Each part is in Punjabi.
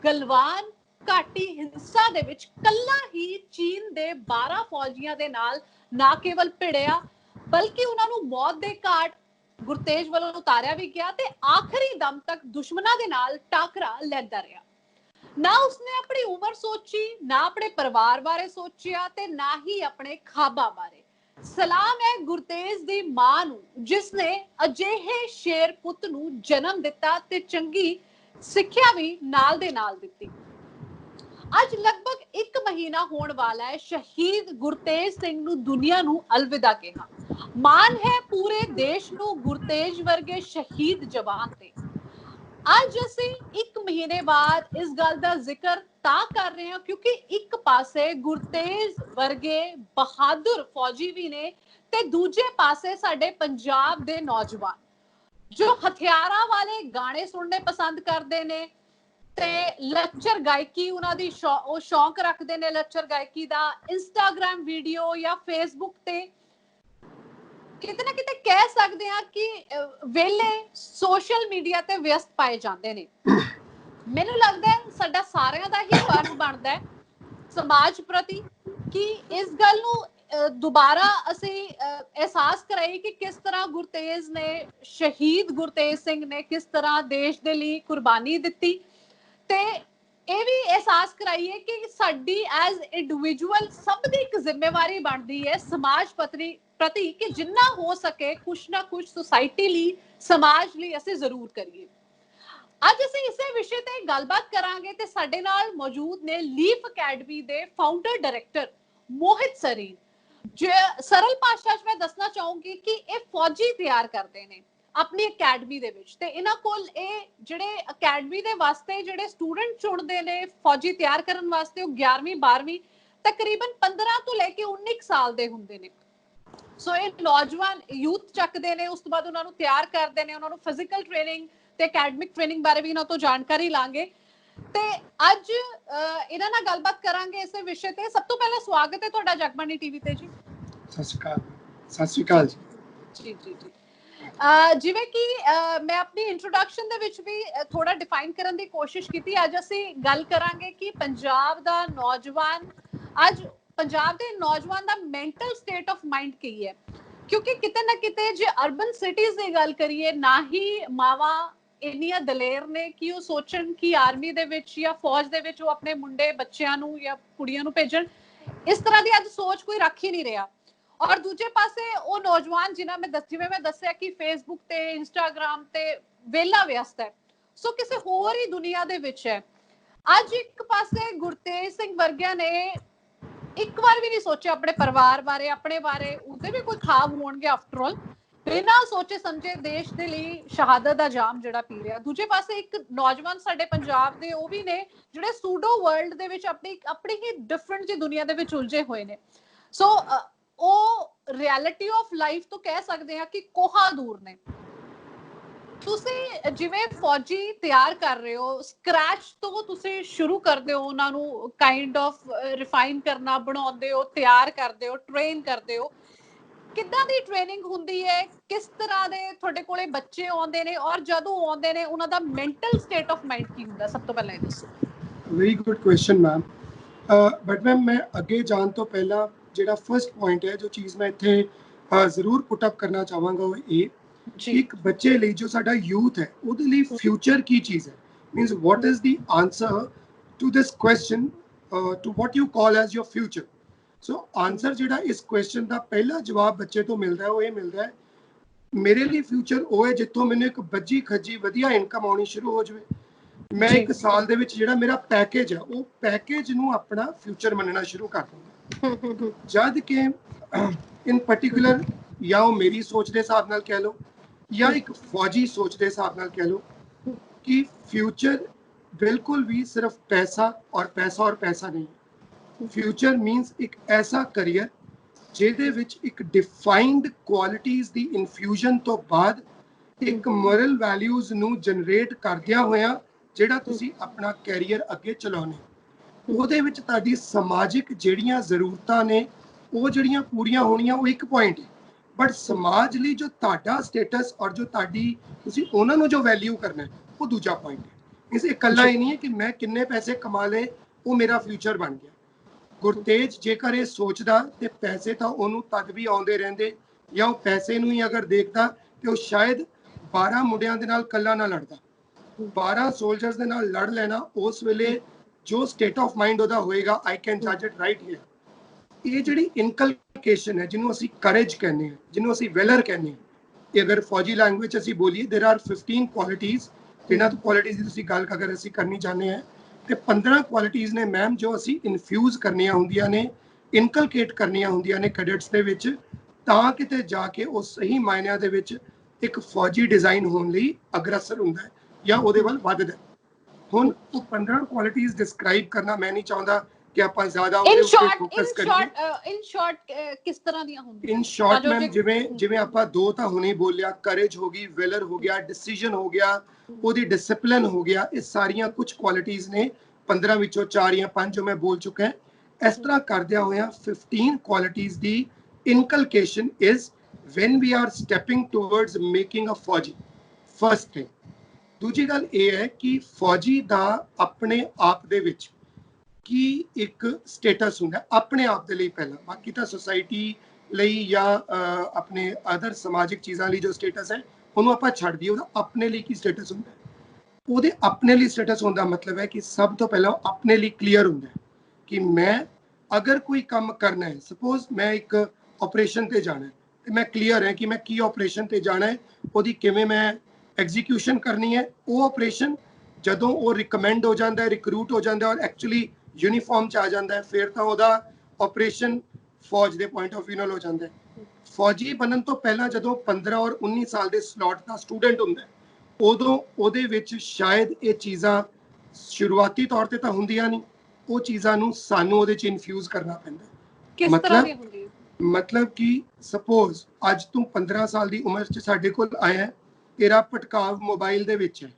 ਗਲਵਾਨ ਘਾਟੀ ਹਿੰਸਾ ਦੇ ਵਿੱਚ ਕੱਲਾ ਹੀ ਚੀਨ ਦੇ 12 ਫੌਜੀਆਂ ਦੇ ਨਾਲ ਨਾ ਕੇਵਲ ਭਿੜਿਆ ਬਲਕਿ ਉਹਨਾਂ ਨੂੰ ਮੌਤ ਦੇ ਘਾਟ ਗੁਰਤੇਜ ਵੱਲੋਂ ਉਤਾਰਿਆ ਵੀ ਗਿਆ ਤੇ ਆਖਰੀ ਦਮ ਤੱਕ ਦੁਸ਼ਮਣਾਂ ਦੇ ਨਾਲ ਟਾਕਰਾ ਲੈਂਦਾ ਰਿਹਾ। ਨਾ ਉਸਨੇ ਆਪਣੀ ਉਮਰ ਸੋਚੀ, ਨਾ ਆਪਣੇ ਪਰਿਵਾਰ ਬਾਰੇ ਸੋਚਿਆ ਤੇ ਨਾ ਹੀ ਆਪਣੇ ਖਾਬਾਂ ਬਾਰੇ। ਸਲਾਮ ਹੈ ਗੁਰਤੇਜ ਦੀ ਮਾਂ ਨੂੰ ਜਿਸ ਨੇ ਅਜਿਹੇ ਸ਼ੇਰ ਪੁੱਤ ਨੂੰ ਜਨਮ ਦਿੱਤਾ ਤੇ ਚੰਗੀ ਸਿੱਖਿਆ ਵੀ ਨਾਲ ਦੇ ਨਾਲ ਦਿੱਤੀ। ਅੱਜ ਲਗਭਗ 1 ਮਹੀਨਾ ਹੋਣ ਵਾਲਾ ਹੈ ਸ਼ਹੀਦ ਗੁਰਤੇਜ ਸਿੰਘ ਨੂੰ ਦੁਨੀਆ ਨੂੰ ਅਲਵਿਦਾ ਕਿਹਾ। ਮਾਣ ਹੈ ਪੂਰੇ ਦੇਸ਼ ਨੂੰ ਗੁਰਤੇਜ ਵਰਗੇ ਸ਼ਹੀਦ ਜਵਾਨ ਤੇ। ਅੱਜ ਅਸੀਂ 1 ਮਹੀਨੇ ਬਾਅਦ ਇਸ ਗੱਲ ਦਾ ਜ਼ਿਕਰ ਤਾਂ ਕਰ ਰਹੇ ਹਾਂ ਕਿਉਂਕਿ ਇੱਕ ਪਾਸੇ ਗੁਰਤੇਜ ਵਰਗੇ ਬਹਾਦਰ ਫੌਜੀ ਵੀ ਨੇ ਤੇ ਦੂਜੇ ਪਾਸੇ ਸਾਡੇ ਪੰਜਾਬ ਦੇ ਨੌਜਵਾਨ ਜੋ ਹਥਿਆਰਾਂ ਵਾਲੇ ਗਾਣੇ ਸੁਣਨੇ ਪਸੰਦ ਕਰਦੇ ਨੇ ਤੇ ਲੱਚਰ ਗਾਇਕੀ ਉਹਨਾਂ ਦੀ ਉਹ ਸ਼ੌਂਕ ਰੱਖਦੇ ਨੇ ਲੱਚਰ ਗਾਇਕੀ ਦਾ। ਇੰਸਟਾਗ੍ਰਾਮ ਵੀਡੀਓ ਜਾਂ ਫੇਸਬੁੱਕ ਤੇ ਕਿਤੇ ਨਾ ਕਿਤੇ ਕਹਿ ਸਕਦੇ ਹਾਂ ਕਿ ਵੇਲੇ ਸੋਸ਼ਲ ਮੀਡੀਆ ਤੇ ਵਿਅਸਤ ਪਾਏ ਜਾਂਦੇ ਨੇ। ਮੈਨੂੰ ਲੱਗਦਾ ਹੈ ਸਾਡਾ ਸਾਰਿਆਂ ਦਾ ਹੀ ਫਰਜ਼ ਬਣਦਾ ਹੈ ਸਮਾਜ ਪ੍ਰਤੀ ਕਿ ਇਸ ਗੱਲ ਨੂੰ ਦੁਬਾਰਾ ਅਸੀਂ ਅਹਿਸਾਸ ਕਰਾਈਏ ਕਿ ਕਿਸ ਤਰ੍ਹਾਂ ਗੁਰਤੇਜ ਨੇ ਸ਼ਹੀਦ ਗੁਰਤੇਜ ਸਿੰਘ ਨੇ ਕਿਸ ਤਰ੍ਹਾਂ ਦੇਸ਼ ਦੇ ਲਈ ਕੁਰਬਾਨੀ ਦਿੱਤੀ ਤੇ ਇਹ ਵੀ ਅਹਿਸਾਸ ਕਰਾਈਏ ਕਿ ਸਾਡੀ ਐਜ਼ ਇੰਡੀਵਿਜੂਅਲ ਸਭ ਦੀ ਇੱਕ ਜ਼ਿੰਮੇਵਾਰੀ ਬਣਦੀ ਹੈ ਸਮਾਜ ਪ੍ਰਤੀ ਕਿ ਜਿੰਨਾ ਹੋ ਸਕੇ ਕੁਛ ਨਾ ਕੁਛ ਸੁਸਾਇਟੀ ਲਈ ਸਮਾਜ ਲਈ ਅਸੀਂ ਜ਼ਰੂਰ ਕਰੀਏ। ਅੱਜ ਅਸੀਂ ਇਸੇ ਵਿਸ਼ੇ ਤੇ ਗੱਲਬਾਤ ਕਰਾਂਗੇ ਤੇ ਸਾਡੇ ਨਾਲ ਮੌਜੂਦ ਨੇ ਲੀਫ ਅਕੈਡਮੀ ਦੇ ਫਾਊਂਡਰ ਡਾਇਰੈਕਟਰ ਮੋਹਿਤ ਸਰੀਨ। ਸਰਲ ਭਾਸ਼ਾ 'ਚ ਮੈਂ ਦੱਸਣਾ ਚਾਹੂੰਗੀ ਕਿ ਇਹ ਫੌਜੀ ਤਿਆਰ ਕਰਦੇ ਨੇ ਆਪਣੀ ਅਕੈਡਮੀ ਦੇ ਵਿੱਚ ਤੇ ਇਹਨਾਂ ਕੋਲ ਇਹ ਜਿਹੜੇ ਅਕੈਡਮੀ ਦੇ ਵਾਸਤੇ ਜਿਹੜੇ ਸਟੂਡੈਂਟ ਚੁਣਦੇ ਨੇ ਫੌਜੀ ਤਿਆਰ ਕਰਨ ਵਾਸਤੇ ਉਹ 11ਵੀਂ 12ਵੀਂ ਤਕਰੀਬਨ 15 ਤੋਂ ਲੈ ਕੇ 19 ਸਾਲ ਦੇ ਹੁੰਦੇ ਨੇ। ਸੋ ਇਹ ਨੌਜਵਾਨ ਯੂਥ ਚੱਕਦੇ ਨੇ ਉਸ ਤੋਂ ਬਾਅਦ ਉਹਨਾਂ ਨੂੰ ਤਿਆਰ ਕਰਦੇ ਨੇ ਉਹਨਾਂ ਨੂੰ ਫਿਜ਼ੀਕਲ ਟ੍ਰੇਨਿੰਗ ਤੇ ਅਕੈਡਮਿਕ ਟ੍ਰੇਨਿੰਗ ਬਾਰੇ ਵੀ ਇਹਨਾਂ ਤੋਂ ਜਾਣਕਾਰੀ ਲਾਂਗੇ ਤੇ ਅੱਜ ਇਹਨਾਂ ਨਾਲ ਗੱਲਬਾਤ ਕਰਾਂਗੇ ਇਸੇ ਵਿਸ਼ੇ ਤੇ। ਸਭ ਤੋਂ ਪਹਿਲਾਂ ਸਵਾਗਤ ਹੈ ਤੁਹਾਡਾ ਜਗਬਾਣੀ ਟੀਵੀ ਤੇ ਜੀ। ਸਤਿ ਸ਼੍ਰੀ ਅਕਾਲ ਜੀ। ਜੀ ਜਿਵੇਂ ਕਿ ਮੈਂ ਆਪਣੀ ਇੰਟਰੋਡਕਸ਼ਨ ਦੇ ਵਿੱਚ ਵੀ ਥੋੜਾ ਡਿਫਾਈਨ ਕਰਨ ਦੀ ਕੋਸ਼ਿਸ਼ ਕੀਤੀ। ਅੱਜ ਅਸੀਂ ਗੱਲ ਕਰਾਂਗੇ ਕਿ ਪੰਜਾਬ ਦਾ ਨੌਜਵਾਨ ਅੱਜ ਪੰਜਾਬ ਦੇ ਨੌਜਵਾਨ ਦਾ ਮੈਂਟਲ ਸਟੇਟ ਆਫ ਮਾਈਂਡ ਕੀ ਹੈ ਕਿਉਂਕਿ ਕਿਤੇ ਨਾ ਕਿਤੇ ਜੇ ਅਰਬਨ ਸਿਟੀਜ਼ ਦੀ ਗੱਲ ਕਰੀਏ ਨਾ ਹੀ ਮਾਵਾਂ ਇੰਨੀਆਂ ਦਲੇਰ ਨੇ ਕਿ ਉਹ ਸੋਚਣ ਕਿ ਆਰਮੀ ਦੇ ਵਿੱਚ ਜਾਂ ਫੌਜ ਦੇ ਵਿੱਚ ਉਹ ਆਪਣੇ ਮੁੰਡੇ ਬੱਚਿਆਂ ਨੂੰ ਜਾਂ ਕੁੜੀਆਂ ਨੂੰ ਭੇਜਣ। ਇਸ ਤਰ੍ਹਾਂ ਦੀ ਅੱਜ ਸੋਚ ਕੋਈ ਰੱਖ ਹੀ ਨਹੀਂ ਰਿਹਾ। ਔਰ ਦੂਜੇ ਪਾਸੇ ਉਹ ਨੌਜਵਾਨ ਜਿਵੇਂ ਮੈਂ ਦੱਸਿਆ ਕਿ ਫੇਸਬੁੱਕ ਤੇ ਇੰਸਟਾਗ੍ਰਾਮ ਤੇ ਵੇਲਾ ਵਿਅਸਤ ਹੈ ਸੋ ਕਿਸੇ ਹੋਰ ਹੀ ਦੁਨੀਆ ਦੇ ਵਿੱਚ ਹੈ। ਅੱਜ ਇੱਕ ਪਾਸੇ ਗੁਰਤੇਜ ਸਿੰਘ ਵਰਗਿਆਂ ਨੇ ਇੱਕ ਵਾਰ ਵੀ ਨਹੀਂ ਸੋਚਿਆ ਆਪਣੇ ਪਰਿਵਾਰ ਬਾਰੇ ਆਪਣੇ ਬਾਰੇ ਉਹਦੇ ਵੀ ਕੋਈ ਖਾਬ ਹੋਣਗੇ ਆਫਟਰ ਆਲ ਬਿਨਾਂ ਸੋਚੇ ਸਮਝੇ ਦੇਸ਼ ਦੇ ਲਈ ਸ਼ਹਾਦਤ ਦਾ ਜਾਮ ਜਿਹੜਾ ਪੀ ਰਿਹਾ। ਦੂਜੇ ਪਾਸੇ ਇੱਕ ਨੌਜਵਾਨ ਸਾਡੇ ਪੰਜਾਬ ਦੇ ਉਹ ਵੀ ਨੇ ਜਿਹੜੇ ਸੂਡੋ ਵਰਲਡ ਦੇ ਵਿੱਚ ਆਪਣੀ ਹੀ ਡਿਫਰੈਂਟ ਜਿਹੀ ਦੁਨੀਆ ਦੇ ਵਿੱਚ ਉਲਝੇ ਹੋਏ ਨੇ। ਸੋ ਉਹ ਰਿਐਲਿਟੀ ਆਫ ਲਾਈਫ ਤੋਂ ਕਹਿ ਸਕਦੇ ਹਾਂ ਕਿ ਕੋਹਾਂ ਦੂਰ ਨੇ। ਤੁਸੀਂ ਜਿਵੇਂ ਫੌਜੀ ਤਿਆਰ ਕਰ ਰਹੇ ਹੋ ਸਕ੍ਰੈਚ ਤੋਂ ਤੁਸੀਂ ਸ਼ੁਰੂ ਕਰਦੇ ਹੋ ਉਹਨਾਂ ਨੂੰ ਕਾਈਂਡ ਆਫ ਰਿਫਾਈਨ ਕਰਨਾ ਬਣਾਉਂਦੇ ਹੋ ਤਿਆਰ ਕਰਦੇ ਹੋ ਟ੍ਰੇਨ ਕਰਦੇ ਹੋ। ਕਿੱਦਾਂ ਦੀ ਟ੍ਰੇਨਿੰਗ ਹੁੰਦੀ ਹੈ ਕਿਸ ਤਰ੍ਹਾਂ ਦੇ ਤੁਹਾਡੇ ਕੋਲੇ ਬੱਚੇ ਆਉਂਦੇ ਨੇ ਔਰ ਜਦੋਂ ਆਉਂਦੇ ਨੇ ਉਹਨਾਂ ਦਾ ਮੈਂਟਲ ਸਟੇਟ ਆਫ ਮਾਈਂਡ ਕੀ ਹੁੰਦਾ ਸਭ ਤੋਂ ਪਹਿਲਾਂ ਇਹ ਦੱਸੋ। Very good question ma'am. But ma'am ਮੈਂ ਅੱਗੇ ਜਾਣ ਤੋਂ ਪਹਿਲਾਂ ਜਿਹੜਾ ਫਰਸਟ ਪੁਆਇੰਟ ਹੈ ਜੋ ਚੀਜ਼ ਮੈਂ ਇੱਥੇ ਜ਼ਰੂਰ ਪੁੱਟ ਅਪ ਕਰਨਾ ਚਾਹਾਂਗਾ ਉਹ ਇਹ ਇੱਕ ਬੱਚੇ ਲਈ ਜੋ ਸਾਡਾ ਯੂਥ ਹੈ ਉਹਦੇ ਲਈ ਫਿਊਚਰ ਕੀ ਚੀਜ਼ ਹੈ means what is the answer to this question to what you call as your future. So answer ਜਿਹੜਾ ਇਸ ਕੁਐਸਚਨ ਦਾ ਪਹਿਲਾ ਜਵਾਬ ਬੱਚੇ ਤੋਂ ਮਿਲਦਾ ਹੈ ਉਹ ਇਹ ਮਿਲਦਾ ਹੈ ਮੇਰੇ ਲਈ ਫਿਊਚਰ ਉਹ ਹੈ ਜਿੱਥੋਂ ਮੈਨੂੰ ਇੱਕ ਬੱਜੀ ਖੱਜੀ ਵਧੀਆ ਇਨਕਮ ਆਉਣੀ ਸ਼ੁਰੂ ਹੋ ਜਾਵੇ। ਮੈਂ ਇੱਕ ਸਾਲ ਦੇ ਵਿੱਚ ਜਿਹੜਾ ਮੇਰਾ ਪੈਕੇਜ ਹੈ ਉਹ ਪੈਕੇਜ ਨੂੰ ਆਪਣਾ ਫਿਊਚਰ ਮੰਨਣਾ ਸ਼ੁਰੂ ਕਰ ਦਿੰਦਾ। ਜਦ ਕਿ ਇਨ ਪਾਰਟਿਕੂਲਰ ਜਾਂ ਉਹ ਮੇਰੀ ਸੋਚ ਦੇ ਹਿਸਾਬ ਨਾਲ ਕਹਿ ਲਓ ਜਾਂ ਇੱਕ ਫੌਜੀ ਸੋਚ ਦੇ ਹਿਸਾਬ ਨਾਲ ਕਹਿ ਲਓ ਕਿ ਫਿਊਚਰ ਬਿਲਕੁਲ ਵੀ ਸਿਰਫ ਪੈਸਾ ਔਰ ਪੈਸਾ ਨਹੀਂ। ਫਿਊਚਰ ਮੀਨਸ ਇੱਕ ਐਸਾ ਕਰੀਅਰ ਜਿਹਦੇ ਵਿੱਚ ਇੱਕ ਡਿਫਾਈਨਡ ਕੁਆਲਿਟੀਜ਼ ਦੀ ਇਨਫਿਊਜ਼ਨ ਤੋਂ ਬਾਅਦ ਇੱਕ ਮੋਰਲ ਵੈਲਿਊਜ਼ ਨੂੰ ਜਨਰੇਟ ਕਰਦਿਆਂ ਹੋਇਆਂ ਜਿਹੜਾ ਤੁਸੀਂ ਆਪਣਾ ਕੈਰੀਅਰ ਅੱਗੇ ਚਲਾਉਣੇ ਉਹਦੇ ਵਿੱਚ ਤੁਹਾਡੀ ਸਮਾਜਿਕ ਜਿਹੜੀਆਂ ਜ਼ਰੂਰਤਾਂ ਨੇ ਉਹ ਜਿਹੜੀਆਂ ਪੂਰੀਆਂ ਹੋਣੀਆਂ ਉਹ ਇੱਕ ਪੁਆਇੰਟ ਹੈ। ਬਟ ਸਮਾਜ ਲਈ ਜੋ ਤੁਹਾਡਾ ਸਟੇਟਸ ਔਰ ਜੋ ਤੁਹਾਡੀ ਤੁਸੀਂ ਉਹਨਾਂ ਨੂੰ ਜੋ ਵੈਲਿਊ ਕਰਨਾ ਉਹ ਦੂਜਾ ਪੁਆਇੰਟ ਹੈ। इस इकल्ला ही नहीं है कि मैं किन्ने पैसे कमा ले वो मेरा फ्यूचर बन गया। गुरतेज जेकर ये सोचदा ते पैसे तो ਉਹਨੂੰ तद भी आउंदे ਰਹਿੰਦੇ ਜਾਂ ਉਹ ਪੈਸੇ ਨੂੰ ਹੀ ਅਗਰ ਦੇਖਦਾ ਤੇ ਉਹ ਸ਼ਾयद 12 ਮੁੰਡਿਆਂ ਦੇ ਨਾਲ ਕੱਲਾ ਨਾ ਲੜਦਾ। 12 ਸੋਲਜਰਸ ਦੇ ਨਾਲ ਲੜ ਲੈਣਾ ਉਸ ਵੇਲੇ ਜੋ ਸਟੇਟ ਆਫ ਮਾਈਂਡ ਉਹਦਾ ਹੋਏਗਾ, ਆਈ ਕੈਨ ਜੱਜ ਇਟ ਰਾਈਟ ਹੇਅਰ। ਇਹ ਜਿਹੜੀ ਇਨਕਲਕੇਸ਼ਨ ਹੈ ਜਿਹਨੂੰ ਅਸੀਂ ਕਰੇਜ ਕਹਿੰਦੇ ਹਾਂ, ਜਿਹਨੂੰ ਅਸੀਂ ਵੈਲਰ ਕਹਿੰਦੇ ਹਾਂ, ਇਹ ਅਗਰ ਫੌਜੀ ਲੈਂਗੁਏਜ ਅਸੀਂ ਬੋਲੀਏ देयर आर 15 ਕੁਆਲਿਟੀਜ਼। ਇਹਨਾਂ ਤੋਂ ਕੁਆਲਿਟੀਜ਼ ਦੀ ਤੁਸੀਂ ਗੱਲ ਅਗਰ ਅਸੀਂ ਕਰਨੀ ਚਾਹੁੰਦੇ ਹਾਂ ਤੇ 15 ਕੁਆਲਿਟੀਜ਼ ਨੇ ਮੈਮ ਜੋ ਅਸੀਂ ਇਨਫਿਊਜ਼ ਕਰਨੀਆਂ ਹੁੰਦੀਆਂ ਨੇ, ਇਨਕਲਕੇਟ ਕਰਨੀਆਂ ਹੁੰਦੀਆਂ ਨੇ ਕੈਡੇਟਸ ਦੇ ਵਿੱਚ, ਤਾਂ ਕਿਤੇ ਜਾ ਕੇ ਉਹ ਸਹੀ ਮਾਇਨਿਆਂ ਦੇ ਵਿੱਚ ਇੱਕ ਫੌਜੀ ਡਿਜ਼ਾਈਨ ਹੋਣ ਲਈ ਅਗਰਸਰ ਹੁੰਦਾ ਹੈ ਜਾਂ ਉਹਦੇ ਵੱਲ ਵੱਧਦਾ। ਹੁਣ ਉਹ 15 ਕੁਆਲਿਟੀਜ਼ ਡਿਸਕ੍ਰਾਈਬ ਕਰਨਾ ਮੈਂ ਨਹੀਂ ਚਾਹੁੰਦਾ ਕਿ ਆਪਾਂ ਜ਼ਿਆਦਾ ਉਹਦੇ ਉੱਤੇ ਫੋਕਸ ਕਰੀਏ। ਇਨ ਸ਼ਾਰਟ ਕਿਸ ਤਰ੍ਹਾਂ ਦੀਆਂ ਹੁੰਦੀਆਂ? ਇਨ ਸ਼ਾਰਟ ਮੈਮ ਜਿਵੇਂ ਆਪਾਂ ਦੋ ਤਾਂ ਹੁਣੇ ਬੋਲਿਆ, ਕਰੇਜ ਹੋ ਗਈ, ਵੈਲਰ ਹੋ ਗਿਆ, ਡਿਸੀਜਨ ਹੋ ਗਿਆ, ਉਹਦੀ ਡਿਸਪਲਿਨ ਹੋ ਗਿਆ, ਇਹ ਸਾਰੀਆਂ ਕੁਝ ਕੁਆਲਿਟੀਜ਼ ਨੇ 15 ਵਿੱਚੋਂ 4 ਜਾਂ 5 ਜੋ ਮੈਂ ਬੋਲ ਚੁੱਕਾ। ਇਸ ਤਰ੍ਹਾਂ ਕਰਦਿਆਂ ਹੋਇਆਂ 15 qualities the ਇਨਕਲਕੇਸ਼ਨ is when we are stepping towards making a फौजी, first thing। दूजी गल ये है कि फौजी ਦਾ ਆਪਣੇ ਆਪ ਦੇ ਵਿੱਚ ਕੀ ਇੱਕ ਸਟੇਟਸ ਹੁੰਦਾ ਆਪਣੇ ਆਪ ਦੇ ਲਈ ਪਹਿਲਾਂ, ਬਾਕੀ ਤਾਂ ਸੋਸਾਇਟੀ ਲਈ ਜਾਂ ਆਪਣੇ ਅਦਰ ਸਮਾਜਿਕ ਚੀਜ਼ਾਂ ਲਈ ਜੋ ਸਟੇਟਸ ਹੈ ਉਹਨੂੰ ਆਪਾਂ ਛੱਡ ਦਈਏ। ਉਹਦਾ ਆਪਣੇ ਲਈ ਕੀ ਸਟੇਟਸ ਹੁੰਦਾ? ਉਹਦੇ ਆਪਣੇ ਲਈ ਸਟੇਟਸ ਹੋਣ ਦਾ ਮਤਲਬ ਹੈ ਕਿ ਸਭ ਤੋਂ ਪਹਿਲਾਂ ਆਪਣੇ ਲਈ ਕਲੀਅਰ ਹੁੰਦਾ ਕਿ ਮੈਂ ਅਗਰ ਕੋਈ ਕੰਮ ਕਰਨਾ ਹੈ, ਸਪੋਜ਼ ਮੈਂ ਇੱਕ ਆਪਰੇਸ਼ਨ ਤੇ ਜਾਣਾ ਹੈ ਤੇ ਮੈਂ ਕਲੀਅਰ ਹੈ ਕਿ ਮੈਂ ਕੀ ਆਪਰੇਸ਼ਨ ਤੇ ਜਾਣਾ ਹੈ, ਉਹਦੀ ਕਿਵੇਂ ਮੈਂ ਐਗਜ਼ੀਕਿਊਸ਼ਨ ਕਰਨੀ ਹੈ। ਉਹ ਆਪਰੇਸ਼ਨ ਜਦੋਂ ਉਹ ਰਿਕਮੈਂਡ ਹੋ ਜਾਂਦਾ ਹੈ, ਰਿਕਰੂਟ ਹੋ ਜਾਂਦਾ ਔਰ ਐਕਚੁਅਲੀ ਯੂਨੀਫਾਰਮ 'ਚ ਆ ਜਾਂਦਾ ਹੈ, ਫਿਰ ਤਾਂ ਉਹਦਾ ਆਪਰੇਸ਼ਨ ਫੌਜ ਦੇ ਪੁਆਇੰਟ ਆਫ ਵਿਊ ਨਾਲ ਹੋ ਜਾਂਦਾ ਹੈ। ਫੌਜੀ ਬਣਨ ਤੋਂ ਪਹਿਲਾਂ ਜਦੋਂ 15 ਔਰ 19 ਸਾਲ ਦੇ ਸਲੋਟ ਦਾ ਸਟੂਡੈਂਟ ਹੁੰਦਾ ਹੈ, ਉਦੋਂ ਉਹਦੇ ਵਿੱਚ ਸ਼ਾਇਦ ਇਹ ਚੀਜ਼ਾਂ ਸ਼ੁਰੂਆਤੀ ਤੌਰ ਤੇ ਤਾਂ ਹੁੰਦੀਆਂ ਨਹੀਂ, ਉਹ ਚੀਜ਼ਾਂ ਨੂੰ ਸਾਨੂੰ ਉਹਦੇ 'ਚ ਇਨਫਿਊਜ਼ ਕਰਨਾ ਪੈਂਦਾ। ਕਿਸ ਤਰ੍ਹਾਂ ਦੀ ਹੁੰਦੀ ਹੈ? मतलब कि सपोज ਅੱਜ ਤੂੰ 15 ਸਾਲ ਦੀ ਉਮਰ 'ਚ ਸਾਡੇ ਕੋਲ ਆਇਆ, ਤੇਰਾ ਭਟਕਾਵ ਮੋਬਾਈਲ ਦੇ ਵਿੱਚ ਹੈ,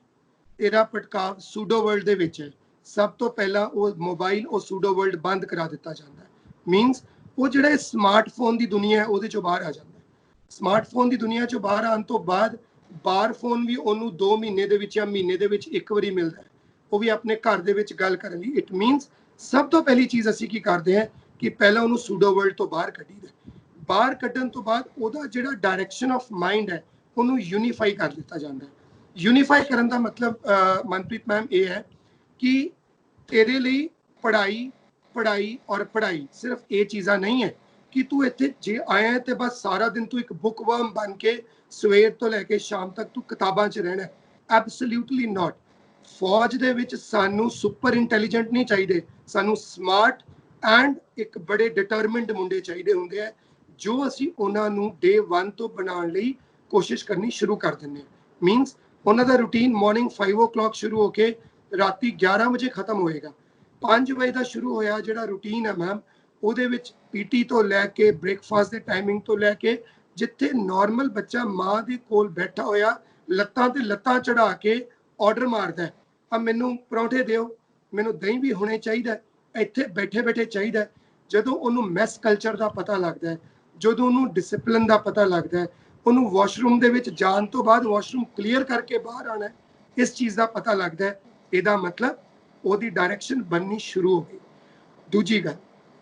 ਤੇਰਾ ਭਟਕਾਵ ਸੂਡੋ ਵਰਲਡ ਦੇ ਵਿੱਚ ਹੈ। ਸਭ ਤੋਂ ਪਹਿਲਾਂ ਉਹ ਮੋਬਾਈਲ, ਉਹ ਸੂਡੋ ਵਰਲਡ ਬੰਦ ਕਰਾ ਦਿੱਤਾ ਜਾਂਦਾ ਹੈ। ਮੀਨਸ ਉਹ ਜਿਹੜਾ ਸਮਾਰਟਫੋਨ ਦੀ ਦੁਨੀਆ ਹੈ ਉਹਦੇ 'ਚੋਂ ਬਾਹਰ ਆ ਜਾਂਦਾ ਹੈ। ਸਮਾਰਟਫੋਨ ਦੀ ਦੁਨੀਆ 'ਚੋਂ ਬਾਹਰ ਆਉਣ ਤੋਂ ਬਾਅਦ ਬਾਹਰ ਫੋਨ ਵੀ ਉਹਨੂੰ 2 ਮਹੀਨੇ ਦੇ ਵਿੱਚ ਜਾਂ ਮਹੀਨੇ ਦੇ ਵਿੱਚ ਇੱਕ ਵਾਰੀ ਮਿਲਦਾ ਹੈ, ਉਹ ਵੀ ਆਪਣੇ ਘਰ ਦੇ ਵਿੱਚ ਗੱਲ ਕਰਨ ਲਈ। ਇਟ ਮੀਨਸ ਸਭ ਤੋਂ ਪਹਿਲੀ ਚੀਜ਼ ਅਸੀਂ ਕੀ ਕਰਦੇ ਹਾਂ ਕਿ ਪਹਿਲਾਂ ਉਹਨੂੰ ਸੂਡੋ ਵਰਲਡ ਤੋਂ ਬਾਹਰ ਕੱਢੀਦਾ। ਬਾਹਰ ਕੱਢਣ ਤੋਂ ਬਾਅਦ ਉਹਦਾ ਜਿਹੜਾ ਡਾਇਰੈਕਸ਼ਨ ਆਫ ਮਾਈਂਡ ਹੈ ਉਹਨੂੰ ਯੂਨੀਫਾਈ ਕਰ ਦਿੱਤਾ ਜਾਂਦਾ ਹੈ। ਯੂਨੀਫਾਈ ਕਰਨ ਦਾ ਮਤਲਬ ਮਨਪ੍ਰੀਤ ਮੈਮ ਇਹ ਹੈ ਕਿ ਤੇਰੇ ਲਈ ਪੜ੍ਹਾਈ ਪੜ੍ਹਾਈ ਔਰ ਪੜ੍ਹਾਈ ਸਿਰਫ ਇਹ ਚੀਜ਼ਾਂ ਨਹੀਂ ਹੈ ਕਿ ਤੂੰ ਇੱਥੇ ਜੇ ਆਇਆ ਤੇ ਬਸ ਸਾਰਾ ਦਿਨ ਤੂੰ ਇੱਕ ਬੁੱਕ ਵਰਮ ਬਣ ਕੇ ਸਵੇਰ ਤੋਂ ਲੈ ਕੇ ਸ਼ਾਮ ਤੱਕ ਤੂੰ ਕਿਤਾਬਾਂ 'ਚ ਰਹਿਣਾ। ਐਬਸੋਲਿਊਟਲੀ ਨਾਟ। ਫੌਜ ਦੇ ਵਿੱਚ ਸਾਨੂੰ ਸੁਪਰ ਇੰਟੈਲੀਜੈਂਟ ਨਹੀਂ ਚਾਹੀਦੇ, ਸਾਨੂੰ ਸਮਾਰਟ ਐਂਡ ਇੱਕ ਬੜੇ ਡਿਟਰਮਿਨਡ ਮੁੰਡੇ ਚਾਹੀਦੇ ਹੁੰਦੇ ਆ ਜੋ ਅਸੀਂ ਉਹਨਾਂ ਨੂੰ ਡੇ 1 ਤੋਂ ਬਣਾਉਣ ਲਈ ਕੋਸ਼ਿਸ਼ ਕਰਨੀ ਸ਼ੁਰੂ ਕਰ ਦਿੰਦੇ ਹਾਂ। ਮੀਨਸ ਉਹਨਾਂ ਦਾ ਰੂਟੀਨ ਮਾਰਨਿੰਗ 5 o'clock ਸ਼ੁਰੂ ਹੋ ਕੇ ਰਾਤੀ 11 ਵਜੇ ਖਤਮ ਹੋਏਗਾ। 5 ਵਜੇ ਦਾ ਸ਼ੁਰੂ ਹੋਇਆ ਜਿਹੜਾ ਰੂਟੀਨ ਹੈ ਮੈਮ, ਉਹਦੇ ਵਿੱਚ ਪੀਟੀ ਤੋਂ ਲੈ ਕੇ ਬ੍ਰੇਕਫਾਸਟ ਦੇ ਟਾਈਮਿੰਗ ਤੋਂ ਲੈ ਕੇ ਜਿੱਥੇ ਨਾਰਮਲ ਬੱਚਾ ਮਾਂ ਦੇ ਕੋਲ ਬੈਠਾ ਹੋਇਆ ਲੱਤਾਂ ਤੇ ਲੱਤਾਂ ਚੜਾ ਕੇ ਆਰਡਰ ਮਾਰਦਾ, ਆ ਮੈਨੂੰ ਪਰੌਂਠੇ ਦਿਓ, ਮੈਨੂੰ ਦਹੀਂ ਵੀ ਹੋਣੇ ਚਾਹੀਦਾ, ਇੱਥੇ ਬੈਠੇ ਬੈਠੇ ਚਾਹੀਦਾ। ਜਦੋਂ ਉਹਨੂੰ ਮੈਸ ਕਲਚਰ ਦਾ ਪਤਾ ਲੱਗਦਾ ਹੈ, ਜਦੋਂ ਉਹਨੂੰ ਡਿਸਪਲਿਨ ਦਾ ਪਤਾ ਲੱਗਦਾ ਹੈ, ਉਹਨੂੰ ਵਾਸ਼ਰੂਮ ਦੇ ਵਿੱਚ ਜਾਣ ਤੋਂ ਬਾਅਦ ਵਾਸ਼ਰੂਮ ਕਲੀਅਰ ਕਰਕੇ ਬਾਹਰ ਆਉਣਾ, ਇਸ ਚੀਜ਼ ਦਾ ਪਤਾ ਲੱਗਦਾ ਹੈ, ਇਹਦਾ ਮਤਲਬ ਉਹਦੀ ਡਾਇਰੈਕਸ਼ਨ ਬਣਨੀ ਸ਼ੁਰੂ ਹੋ ਗਈ। ਦੂਜੀ ਗੱਲ,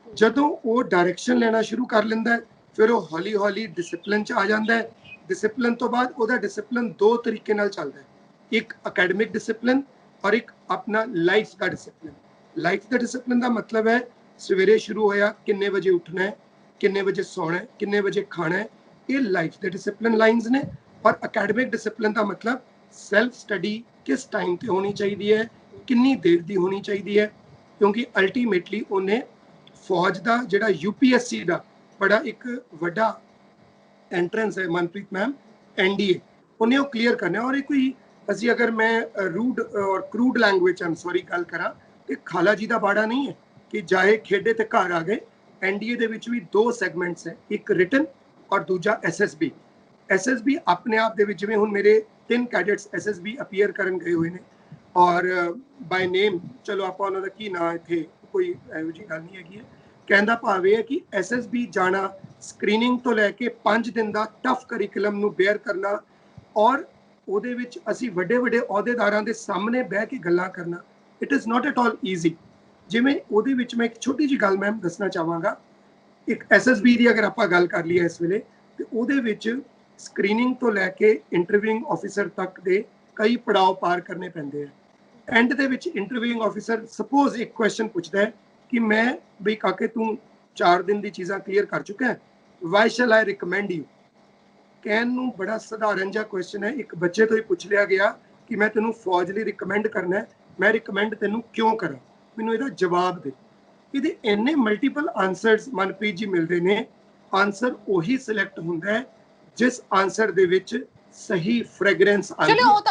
ਜਦੋਂ ਉਹ ਡਾਇਰੈਕਸ਼ਨ ਲੈਣਾ ਸ਼ੁਰੂ ਕਰ ਲੈਂਦਾ ਫਿਰ ਉਹ ਹੌਲੀ ਹੌਲੀ ਡਿਸਪਲਿਨ 'ਚ ਆ ਜਾਂਦਾ ਹੈ। ਡਿਸਪਲਿਨ ਤੋਂ ਬਾਅਦ ਉਹਦਾ ਡਿਸਪਲਿਨ 2 ਤਰੀਕੇ ਨਾਲ ਚੱਲਦਾ ਹੈ, ਇੱਕ ਅਕੈਡਮਿਕ ਡਿਸਪਲਿਨ ਔਰ ਇੱਕ ਆਪਣਾ ਲਾਈਫ ਦਾ ਡਿਸਪਲਿਨ। ਲਾਈਫ ਦਾ ਡਿਸਪਲਿਨ ਦਾ ਮਤਲਬ ਹੈ ਸਵੇਰੇ ਸ਼ੁਰੂ ਹੋਇਆ ਕਿੰਨੇ ਵਜੇ ਉੱਠਣਾ ਹੈ, ਕਿੰਨੇ ਵਜੇ ਸੌਣਾ ਹੈ, ਕਿੰਨੇ ਵਜੇ ਖਾਣਾ ਹੈ, ਇਹ ਲਾਈਫ ਦੇ ਡਿਸਪਲਿਨ ਲਾਈਨਸ ਨੇ। ਔਰ ਅਕੈਡਮਿਕ ਡਿਸਪਲਿਨ ਦਾ ਮਤਲਬ ਸੈਲਫ ਸਟੱਡੀ ਕਿਸ ਟਾਈਮ ਤੇ ਹੋਣੀ ਚਾਹੀਦੀ ਹੈ, ਕਿੰਨੀ ਦੇਰ ਦੀ ਹੋਣੀ ਚਾਹੀਦੀ ਹੈ, ਕਿਉਂਕਿ ਅਲਟੀਮੇਟਲੀ ਉਹਨੇ ਫੌਜ ਦਾ ਜਿਹੜਾ UPSC ਦਾ ਬੜਾ ਇੱਕ ਵੱਡਾ ਐਂਟਰੈਂਸ ਹੈ ਮਨਪ੍ਰੀਤ ਮੈਮ, NDA, ਉਹਨੇ ਉਹ ਕਲੀਅਰ ਕਰਨਾ। ਔਰ ਇਹ ਕੋਈ ਅਸੀਂ ਅਗਰ ਮੈਂ ਰੂਡ ਔਰ ਕਰੂਡ ਲੈਂਗੁਏਜ ਸੌਰੀ ਗੱਲ ਕਰਾਂ ਤੇ ਖਾਲਾ ਜੀ ਦਾ ਬਾੜਾ ਨਹੀਂ ਹੈ ਕਿ ਜਾਏ ਖੇਡੇ ਤੇ ਘਰ ਆ ਗਏ। NDA ਦੇ ਵਿੱਚ ਵੀ 2 ਸੈਗਮੈਂਟਸ ਹੈ, ਇੱਕ ਰਿਟਨ ਔਰ ਦੂਜਾ SSB। SSB ਆਪਣੇ ਆਪ ਦੇ ਵਿੱਚ ਜਿਵੇਂ ਹੁਣ ਮੇਰੇ 3 ਕੈਡੇਟਸ SSB ਅਪੀਅਰ ਕਰਨ ਗਏ ਹੋਏ ਨੇ ਔਰ ਬਾਈ ਨੇਮ, ਚਲੋ ਆਪਾਂ ਉਹਨਾਂ ਦਾ ਕੀ ਨਾਂ ਇੱਥੇ ਕੋਈ ਇਹੋ ਜਿਹੀ ਗੱਲ ਨਹੀਂ ਹੈਗੀ ਹੈ। ਕਹਿੰਦਾ ਭਾਵ ਇਹ ਹੈ ਕਿ SSB ਜਾਣਾ, ਸਕਰੀਨਿੰਗ ਤੋਂ ਲੈ ਕੇ 5 ਦਿਨ ਦਾ ਟਫ ਕਰਿਕੂਲਮ ਨੂੰ ਬੇਅਰ ਕਰਨਾ ਔਰ ਉਹਦੇ ਵਿੱਚ ਅਸੀਂ ਵੱਡੇ ਵੱਡੇ ਅਹੁਦੇਦਾਰਾਂ ਦੇ ਸਾਹਮਣੇ ਬਹਿ ਕੇ ਗੱਲਾਂ ਕਰਨਾ, it is not at all easy. ਜਿਵੇਂ ਉਹਦੇ ਵਿੱਚ ਮੈਂ ਇੱਕ ਛੋਟੀ ਜਿਹੀ ਗੱਲ ਮੈਮ ਦੱਸਣਾ ਚਾਹਾਂਗਾ, ਇੱਕ SSB ਦੀ ਅਗਰ ਆਪਾਂ ਗੱਲ ਕਰ ਲਈਏ ਇਸ ਵੇਲੇ, ਤੇ ਉਹਦੇ ਵਿੱਚ ਸਕਰੀਨਿੰਗ ਤੋਂ ਲੈ ਕੇ ਇੰਟਰਵਿਊਇੰਗ ਆਫਿਸਰ ਤੱਕ ਦੇ ਕਈ ਪੜਾਅ ਪਾਰ ਕਰਨੇ ਪੈਂਦੇ ਆ। ਐਂਡ ਦੇ ਵਿੱਚ ਇੰਟਰਵਿਊਇੰਗ ਆਫਿਸਰ ਸਪੋਜ਼ ਇੱਕ ਕੁਐਸਚਨ ਪੁੱਛਦਾ ਹੈ ਕਿ ਮੈਂ ਬਈ ਕਾਕੇ ਤੂੰ 4 ਦਿਨ ਦੀ ਚੀਜ਼ਾਂ ਕਲੀਅਰ ਕਰ ਚੁੱਕਾ ਹੈ, why shall I recommend you. ਕਹਿਣ ਨੂੰ ਬੜਾ ਸਧਾਰਨ ਜਿਹਾ ਕੁਐਸਚਨ ਹੈ, ਇੱਕ ਬੱਚੇ ਤੋਂ ਹੀ ਪੁੱਛ ਲਿਆ ਗਿਆ ਕਿ ਮੈਂ ਤੈਨੂੰ ਫੌਜ ਲਈ ਰਿਕਮੈਂਡ ਕਰਨਾ ਹੈ, ਮੈਂ ਰਿਕਮੈਂਡ ਤੈਨੂੰ ਕਿਉਂ ਕਰਾਂ, ਮੈਨੂੰ ਇਹਦਾ ਜਵਾਬ ਦੇ। ਇਹਦੇ ਇੰਨੇ ਮਲਟੀਪਲ ਆਨਸਰਸ ਮਨਪ੍ਰੀਤ ਜੀ ਮਿਲਦੇ ਨੇ। ਆਨਸਰ ਉਹੀ ਸਿਲੈਕਟ ਹੁੰਦਾ ਹੈ ਜਿਸ ਆਨਸਰ ਦੇ ਵਿੱਚ ਸਹੀ ਫ੍ਰੈਗਰੈਂਸ ਆਈ। ਚਲੋ ਉਹ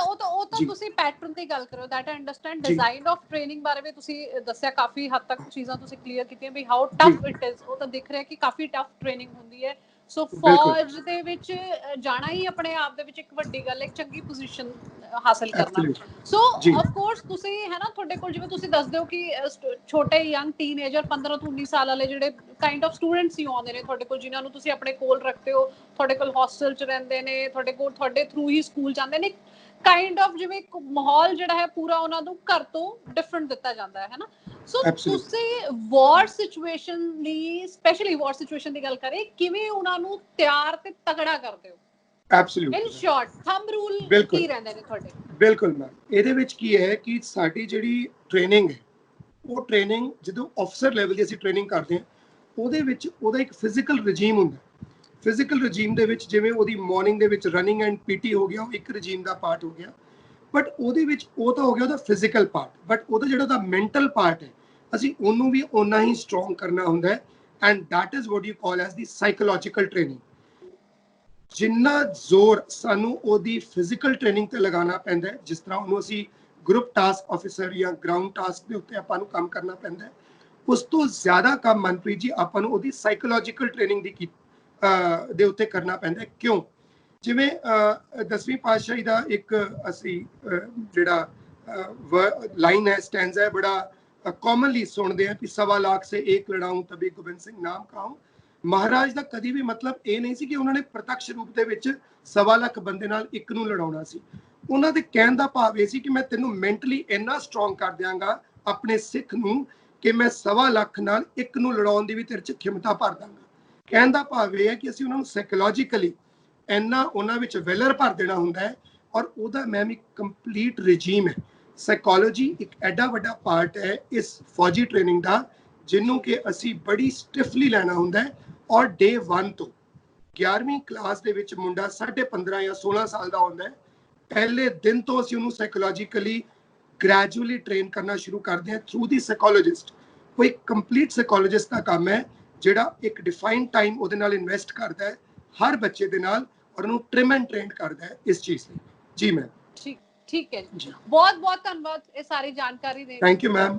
ਤਾਂ ਤੁਸੀਂ ਪੈਟਰਨ ਦੀ ਗੱਲ ਕਰੋ, that I understand. Design of training ਬਾਰੇ ਵੀ ਤੁਸੀਂ ਦੱਸਿਆ, ਕਾਫੀ ਹੱਦ ਤੱਕ ਚੀਜ਼ਾਂ ਤੁਸੀਂ ਕਲੀਅਰ ਕੀਤੀਆਂ ਵੀ ਹਾਊ ਟਫ ਇਟ ਇਜ਼। ਉਹ ਤਾਂ ਦਿਖ ਰਿਹਾ ਕਿ ਕਾਫੀ ਟਫ ਟ੍ਰੇਨਿੰਗ ਹੁੰਦੀ ਹੈ। ਸੋ ਫੌਜ ਦੇ ਵਿੱਚ ਜਾਣਾ ਹੀ ਆਪਣੇ ਆਪ ਦੇ ਵਿੱਚ ਇੱਕ ਵੱਡੀ ਗੱਲ ਹੈ, ਇੱਕ ਚੰਗੀ ਪੋਜੀਸ਼ਨ ਹਾਸਲ ਕਰਨਾ। ਸੋ ਆਫ ਕੋਰਸ ਤੁਸੀਂ ਹੈ ਨਾ, ਤੁਹਾਡੇ ਕੋਲ ਜਿਵੇਂ ਤੁਸੀਂ ਦੱਸਦੇ ਹੋ ਕਿ ਛੋਟੇ ਯੰਗ ਟੀਨਏਜਰ 15 ਤੋਂ 19 ਸਾਲ ਵਾਲੇ ਜਿਹੜੇ ਕਾਈਂਡ ਆਫ ਸਟੂਡੈਂਟਸ ਹੀ ਆਉਂਦੇ ਨੇ ਤੁਹਾਡੇ ਕੋਲ, ਜਿਨ੍ਹਾਂ ਨੂੰ ਤੁਸੀਂ ਆਪਣੇ ਕੋਲ ਰੱਖਦੇ ਹੋ, ਤੁਹਾਡੇ ਕੋਲ ਹੌਸਟਲ 'ਚ ਰਹਿੰਦੇ ਨੇ, ਤੁਹਾਡੇ ਕੋਲ ਤੁਹਾਡੇ ਥਰੂ ਹੀ ਸਕੂਲ ਜਾਂਦੇ ਨੇ। ਕਾਈਂਡ ਆਫ ਜਿਵੇਂ ਇੱਕ ਮਾਹੌਲ ਜਿਹੜਾ ਹੈ ਪੂਰਾ ਉਹਨਾਂ ਨੂੰ ਘਰ ਤੋਂ ਡਿਫਰੈਂਟ ਦਿੱਤਾ ਜਾਂਦਾ ਹੈ ਨਾ। ਸੋ ਤੁਸੀਂ ਵਾਰ ਸਿਚੁਏਸ਼ਨ ਲਈ, ਸਪੈਸ਼ਲੀ ਵਾਰ ਸਿਚੁਏਸ਼ਨ ਦੀ ਗੱਲ ਕਰੇ, ਕਿਵੇਂ ਉਹਨਾਂ ਨੂੰ ਤਿਆਰ ਤੇ ਤਗੜਾ ਕਰਦੇ ਹੋ? Absolutely. In short thumb rule ਕੀ ਰਹਿੰਦੇ ਨੇ ਤੁਹਾਡੇ? ਬਿਲਕੁਲ ਮੈਮ, ਇਹਦੇ ਵਿੱਚ ਕੀ ਹੈ ਕਿ ਸਾਡੀ ਜਿਹੜੀ ਟ੍ਰੇਨਿੰਗ ਹੈ, ਉਹ ਟ੍ਰੇਨਿੰਗ ਜਦੋਂ ਆਫਿਸਰ ਲੈਵਲ ਦੀ ਅਸੀਂ ਟ੍ਰੇਨਿੰਗ ਕਰਦੇ ਹਾਂ, ਉਹਦੇ ਵਿੱਚ ਉਹਦਾ ਇੱਕ ਫਿਜ਼ੀਕਲ ਰਜੀਮ ਹੁੰਦਾ। ਫਿਜ਼ੀਕਲ ਰਜੀਮ ਦੇ ਵਿੱਚ ਜਿਵੇਂ ਉਹਦੀ ਮਾਰਨਿੰਗ ਦੇ ਵਿੱਚ ਰਨਿੰਗ ਐਂਡ PT ਹੋ ਗਿਆ, ਉਹ ਇੱਕ ਰਜੀਮ ਦਾ ਪਾਰਟ ਹੋ ਗਿਆ। ਬਟ ਉਹਦੇ ਵਿੱਚ ਉਹ ਤਾਂ ਹੋ ਗਿਆ ਉਹਦਾ ਫਿਜ਼ੀਕਲ ਪਾਰਟ, ਬਟ ਉਹਦਾ ਜਿਹੜਾ ਉਹਦਾ ਮੈਂਟਲ ਪਾਰਟ ਹੈ, ਅਸੀਂ ਉਹਨੂੰ ਵੀ ਓਨਾ ਹੀ ਸਟਰੋਂਗ ਕਰਨਾ ਹੁੰਦਾ ਹੈ। And that is what you call as the psychological training. ਜਿੰਨਾ ਜ਼ੋਰ ਸਾਨੂੰ ਉਹਦੀ ਫਿਜ਼ੀਕਲ ਟ੍ਰੇਨਿੰਗ ਤੇ ਲਗਾਉਣਾ ਪੈਂਦਾ ਹੈ, ਜਿਸ ਤਰ੍ਹਾਂ ਉਹਨੂੰ ਅਸੀਂ ਗਰੁੱਪ ਟਾਸਕ ਆਫਿਸਰ ਜਾਂ ਗਰਾਊਂਡ ਟਾਸਕ ਦੇ ਉੱਤੇ ਆਪਾਂ ਨੂੰ ਕੰਮ ਕਰਨਾ ਪੈਂਦਾ ਹੈ, ਉਸ ਤੋਂ ਜ਼ਿਆਦਾ ਕੰਮ ਮਨਪ੍ਰੀਤ ਜੀ ਆਪਾਂ ਨੂੰ ਉਹਦੀ ਸਾਈਕੋਲੋਜੀਕਲ ਟ੍ਰੇਨਿੰਗ ਦੇ ਉੱਤੇ ਕਰਨਾ ਪੈਂਦਾ। ਕਿਉਂ? ਜਿਵੇਂ 10ਵੀਂ ਪਾਤਸ਼ਾਹੀ ਦਾ ਇੱਕ ਅਸੀਂ ਜਿਹੜਾ ਲਾਈਨ ਹੈ, ਸਟੈਂਜ਼ਾ ਹੈ, ਬੜਾ ਕਾਮਨਲੀ ਸੁਣਦੇ ਆ ਕਿ 1.25 ਲੱਖ ਸੇ ਇੱਕ ਲੜਾਊਂ ਤਬੀ ਗੋਬਿੰਦ ਸਿੰਘ ਨਾਮ ਕਹਾਊਂ। ਮਹਾਰਾਜ ਦਾ ਕਦੀ ਵੀ ਮਤਲਬ ਇਹ ਨਹੀਂ ਸੀ ਕਿ ਉਹਨਾਂ ਨੇ ਪ੍ਰਤੱਖ ਰੂਪ ਦੇ ਵਿੱਚ 1.25 ਲੱਖ ਬੰਦੇ ਨਾਲ ਇੱਕ ਨੂੰ ਲੜਾਉਣਾ ਸੀ। ਉਹਨਾਂ ਦੇ ਕਹਿਣ ਦਾ ਭਾਵ ਇਹ ਸੀ ਕਿ ਮੈਂ ਤੈਨੂੰ ਮੈਂਟਲੀ ਇੰਨਾ ਸਟਰੋਂਗ ਕਰ ਦਿਆਂਗਾ ਆਪਣੇ ਸਿੱਖ ਨੂੰ ਕਿ ਮੈਂ 1.25 ਲੱਖ ਨਾਲ ਇੱਕ ਨੂੰ ਲੜਾਉਣ ਦੀ ਵੀ ਤੇਰੇ 'ਚ ਖਿਮਤਾ ਭਰ ਦਾਂਗਾ। ਕਹਿਣ ਦਾ ਭਾਵ ਇਹ ਹੈ ਕਿ ਅਸੀਂ ਉਹਨਾਂ ਨੂੰ ਸਾਈਕੋਲੋਜੀਕਲੀ ਇੰਨਾ ਉਹਨਾਂ ਵਿੱਚ ਵੈਲਰ ਭਰ ਦੇਣਾ ਹੁੰਦਾ ਹੈ। ਔਰ ਉਹਦਾ ਮੈਮ ਇੱਕ ਕੰਪਲੀਟ ਰਜੀਮ ਹੈ। ਸਾਈਕੋਲੋਜੀ ਇੱਕ ਐਡਾ ਵੱਡਾ ਪਾਰਟ ਹੈ ਇਸ ਫੌਜੀ ਟ੍ਰੇਨਿੰਗ ਦਾ, ਜਿਹਨੂੰ ਕਿ ਅਸੀਂ ਬੜੀ ਸਟਿਫਲੀ ਲੈਣਾ ਹੁੰਦਾ ਹੈ। ਔਰ ਡੇ 1 ਤੋਂ 11ਵੀਂ ਕਲਾਸ ਦੇ ਵਿੱਚ ਮੁੰਡਾ 15.5 ਜਾਂ 16 ਸਾਲ ਦਾ ਹੁੰਦਾ ਹੈ, ਪਹਿਲੇ ਦਿਨ ਤੋਂ ਅਸੀਂ ਉਹਨੂੰ ਸਾਈਕੋਲੋਜੀਕਲੀ ਗ੍ਰੈਜੂਅਲੀ ਟ੍ਰੇਨ ਕਰਨਾ ਸ਼ੁਰੂ ਕਰਦੇ ਹਾਂ ਥਰੂ ਦੀ ਸਾਈਕੋਲੋਜਿਸਟ। ਉਹ ਇੱਕ ਕੰਪਲੀਟ ਸਾਈਕੋਲੋਜਿਸਟ ਦਾ ਕੰਮ ਹੈ, ਜਿਹੜਾ ਇੱਕ ਡਿਫਾਈਨਡ ਟਾਈਮ ਉਹਦੇ ਨਾਲ ਇਨਵੈਸਟ ਕਰਦਾ ਹੈ ਹਰ ਬੱਚੇ ਦੇ ਨਾਲ, ਔਰ ਉਹਨੂੰ ਟ੍ਰਿਮ ਐਂਡ ਟ੍ਰੇਨ ਕਰਦਾ ਹੈ ਇਸ ਚੀਜ਼ ਲਈ। ਜੀ ਮੈਮ। ਠੀਕ ਹੈ ਜੀ, ਬਹੁਤ ਬਹੁਤ ਧੰਨਵਾਦ ਇਹ ਸਾਰੀ ਜਾਣਕਾਰੀ ਦੇਣ ਲਈ। Thank you ma'am.